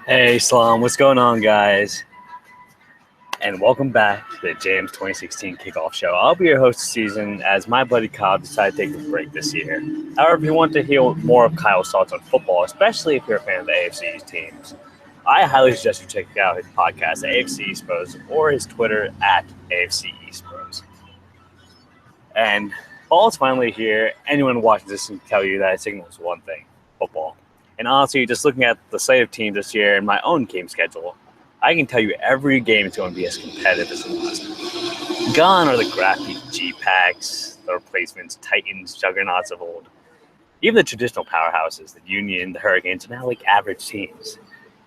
Hey, Salam, what's going on, guys? And welcome back to the JAMS 2016 Kickoff Show. I'll be your host this season as my buddy Kyle decided to take a break this year. However, if you want to hear more of Kyle's thoughts on football, especially if you're a fan of the AFC East teams, I highly suggest you check out his podcast, AFC East Bros, or his Twitter at AFC East Bros. And fall is finally here. Anyone watching this can tell you that it signals one thing: football. And honestly, just looking at the slate of teams this year and my own game schedule, I can tell you every game is going to be as competitive as the last. Gone are the crappy G-Packs, the replacements, Titans, juggernauts of old. Even the traditional powerhouses, the Union, the Hurricanes, are now like average teams.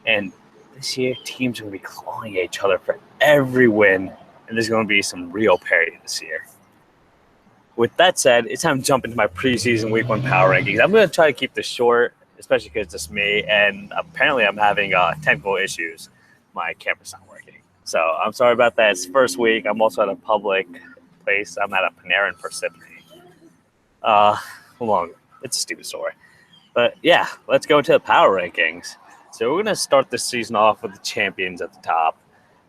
And this year, teams are going to be clawing at each other for every win, and there's going to be some real parity this year. With that said, it's time to jump into my preseason Week 1 power rankings. I'm going to try to keep this short, especially because it's just me, and apparently I'm having technical issues. My camera's not working. So I'm sorry about that. It's first week. I'm also at a public place. I'm at a Panera in Parsippany. Hold on. It's a stupid story. But yeah, let's go into the power rankings. So we're going to start this season off with the champions at the top.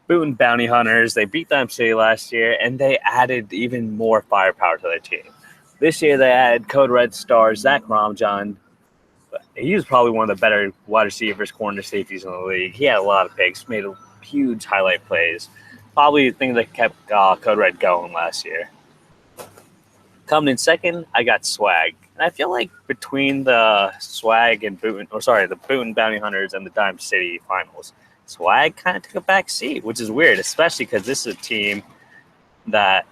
Boonton Bounty Hunters. They beat Dime City last year, and they added even more firepower to their team. This year they added Code Red star Zach Ramjan. He was probably one of the better wide receivers, corner safeties in the league. He had a lot of picks, made a huge highlight plays. Probably the thing that kept Code Red going last year. Coming in second, I got Swag. And I feel like between the Swag and the Boonton Bounty Hunters and the Dime City finals, Swag kind of took a back seat, which is weird, especially because this is a team that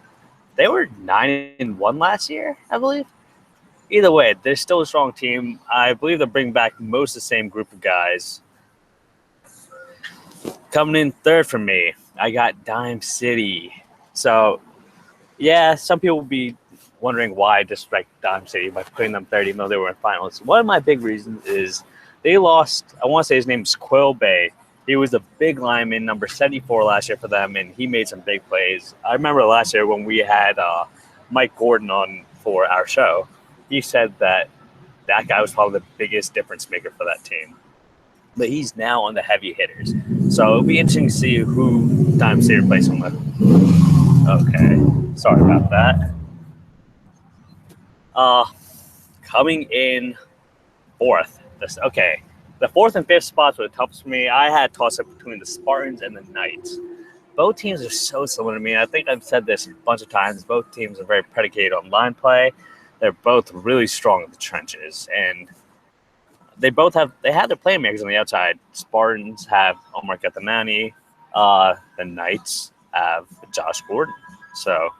they were 9-1 last year, I believe. Either way, they're still a strong team. I believe they'll bring back most of the same group of guys. Coming in third for me, I got Dime City. So, yeah, some people will be wondering why I disrespect Dime City by putting them 30 mil. They were in finals. One of my big reasons is they lost, I want to say his name's Quill Bay. He was a big lineman, number 74 last year for them, and he made some big plays. I remember last year when we had Mike Gordon on for our show. He said that guy was probably the biggest difference maker for that team. But he's now on the heavy hitters. So it'll be interesting to see who Dime City replaces him with. Okay. Sorry about that. Coming in fourth. The fourth and fifth spots were the toughest for me. I had a toss-up between the Spartans and the Knights. Both teams are so similar to me. I think I've said this a bunch of times. Both teams are very predicated on line play. They're both really strong in the trenches, and they have their playmakers on the outside. Spartans have Omar Katamani. The Knights have Josh Gordon. So,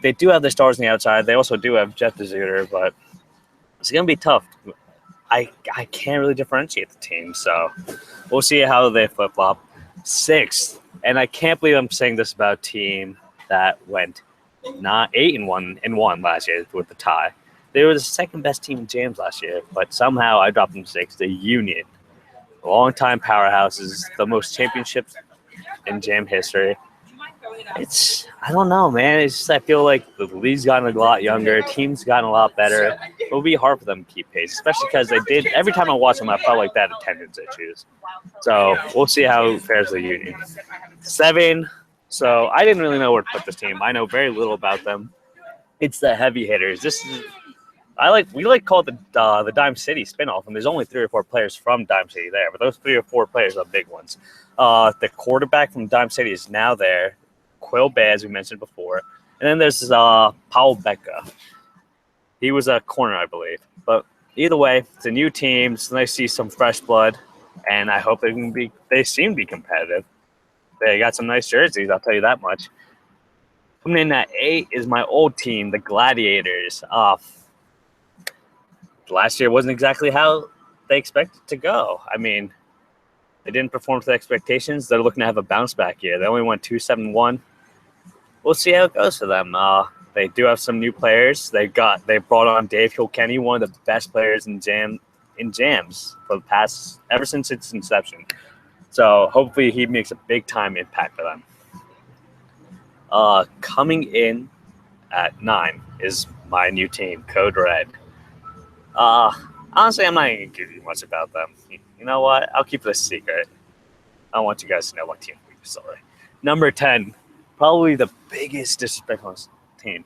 they do have their stars on the outside. They also do have Jeff DeZuter, but it's going to be tough. I can't really differentiate the team, so we'll see how they flip-flop. Sixth, and I can't believe I'm saying this about a team that went 8-1 last year with the tie. They were the second best team in JAMS last year, but somehow I dropped them sixth. The Union, long-time powerhouses, the most championships in JAM history. I don't know, man. It's just I feel like the league's gotten a lot younger, team's gotten a lot better. It'll be hard for them to keep pace, especially because every time I watch them, I felt like they had attendance issues. So we'll see how it fares the Union. 7. So I didn't really know where to put this team. I know very little about them. It's the heavy hitters. We call it the Dime City spinoff, and there's only 3 or 4 players from Dime City there, but those 3 or 4 players are big ones. The quarterback from Dime City is now there, Quill Bay, as we mentioned before, and then there's Paul Becca. He was a corner, I believe. But either way, it's a new team. It's nice to see some fresh blood, and I hope they seem to be competitive. They got some nice jerseys, I'll tell you that much. Coming in at 8 is my old team, the Gladiators. Last year wasn't exactly how they expected to go. I mean, they didn't perform to the expectations. They're looking to have a bounce back year. They only won 2-7-1. We'll see how it goes for them. They do have some new players. They brought on Dave Kilkenny, one of the best players in JAMS for the past ever since its inception. So hopefully he makes a big time impact for them. Coming in at 9 is my new team, Code Red. Honestly, I'm not even going to give you much about them. You know what? I'll keep it a secret. I don't want you guys to know my team story. Number 10, probably the biggest disrespectful team,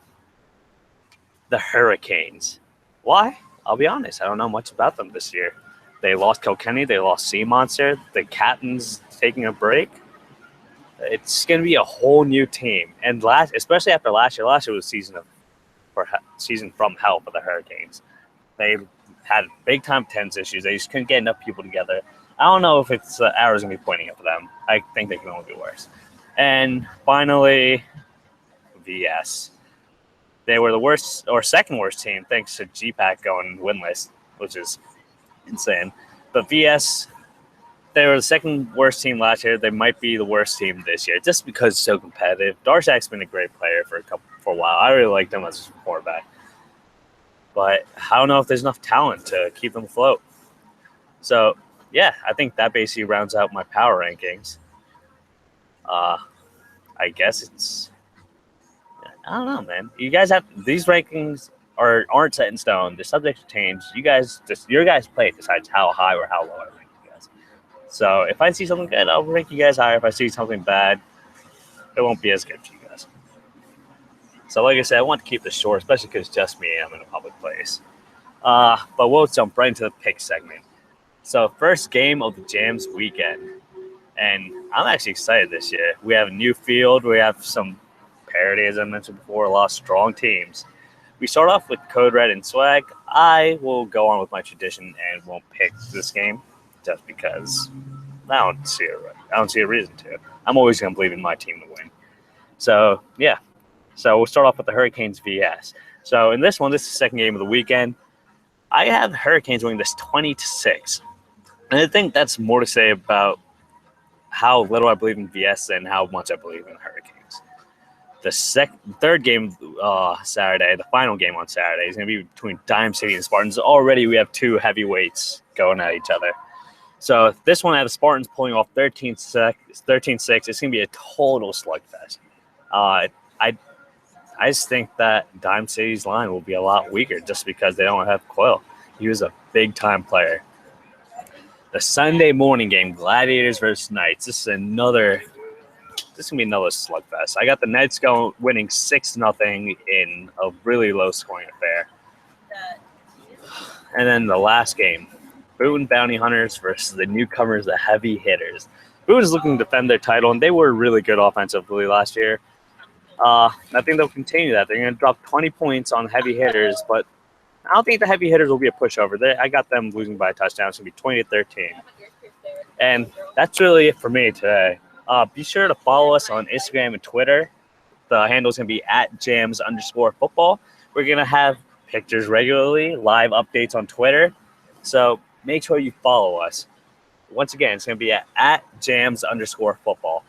the Hurricanes. Why? I'll be honest. I don't know much about them this year. They lost Kilkenny. They lost Sea Monster. The captain's taking a break. It's going to be a whole new team. And especially after last year was season from hell for the Hurricanes. They had big time tense issues. They just couldn't get enough people together. I don't know if it's arrows going to be pointing at them. I think they can only be worse. And finally, VS. They were the worst or second worst team thanks to GPAC going winless, which is insane. But VS, they were the second worst team last year. They might be the worst team this year just because it's so competitive. Darshak's been a great player for a while. I really liked him as a quarterback. But I don't know if there's enough talent to keep them afloat. So, yeah, I think that basically rounds out my power rankings. I guess it's... I don't know, man. You guys have... These rankings aren't set in stone. They're subject to change. Your guys' play decides how high or how low I rank you guys. So, if I see something good, I'll rank you guys higher. If I see something bad, it won't be as good for you guys. So, like I said, I want to keep this short, especially because it's just me and I'm in a public place. But we'll jump right into the pick segment. So, first game of the JAMS weekend. And I'm actually excited this year. We have a new field. We have some parity, as I mentioned before, a lot of strong teams. We start off with Code Red and Swag. I will go on with my tradition and won't pick this game just because I don't see a reason to. I'm always going to believe in my team to win. So, yeah. So we'll start off with the Hurricanes VS. So in this one, this is the second game of the weekend. I have the Hurricanes winning this 20-6. And I think that's more to say about how little I believe in VS than how much I believe in the Hurricanes. The third game Saturday, the final game on Saturday, is going to be between Dime City and Spartans. Already we have two heavyweights going at each other. So this one, I have the Spartans pulling off 13-6. It's going to be a total slugfest. I just think that Dime City's line will be a lot weaker just because they don't have Quill. He was a big-time player. The Sunday morning game, Gladiators versus Knights. This is going to be another slugfest. I got the Knights winning 6-0 in a really low-scoring affair. And then the last game, Boone Bounty Hunters versus the newcomers, the Heavy Hitters. Boone is looking to defend their title, and they were really good offensively last year. I think they'll continue that. They're going to drop 20 points on Heavy Hitters, but I don't think the Heavy Hitters will be a pushover. I got them losing by a touchdown. It's going to be 20-13. And that's really it for me today. Be sure to follow us on Instagram and Twitter. The handle is going to be @JAMS_football. We're going to have pictures regularly, live updates on Twitter. So make sure you follow us. Once again, it's going to be @JAMS_football.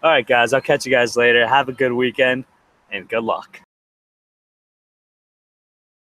All right, guys, I'll catch you guys later. Have a good weekend, and good luck.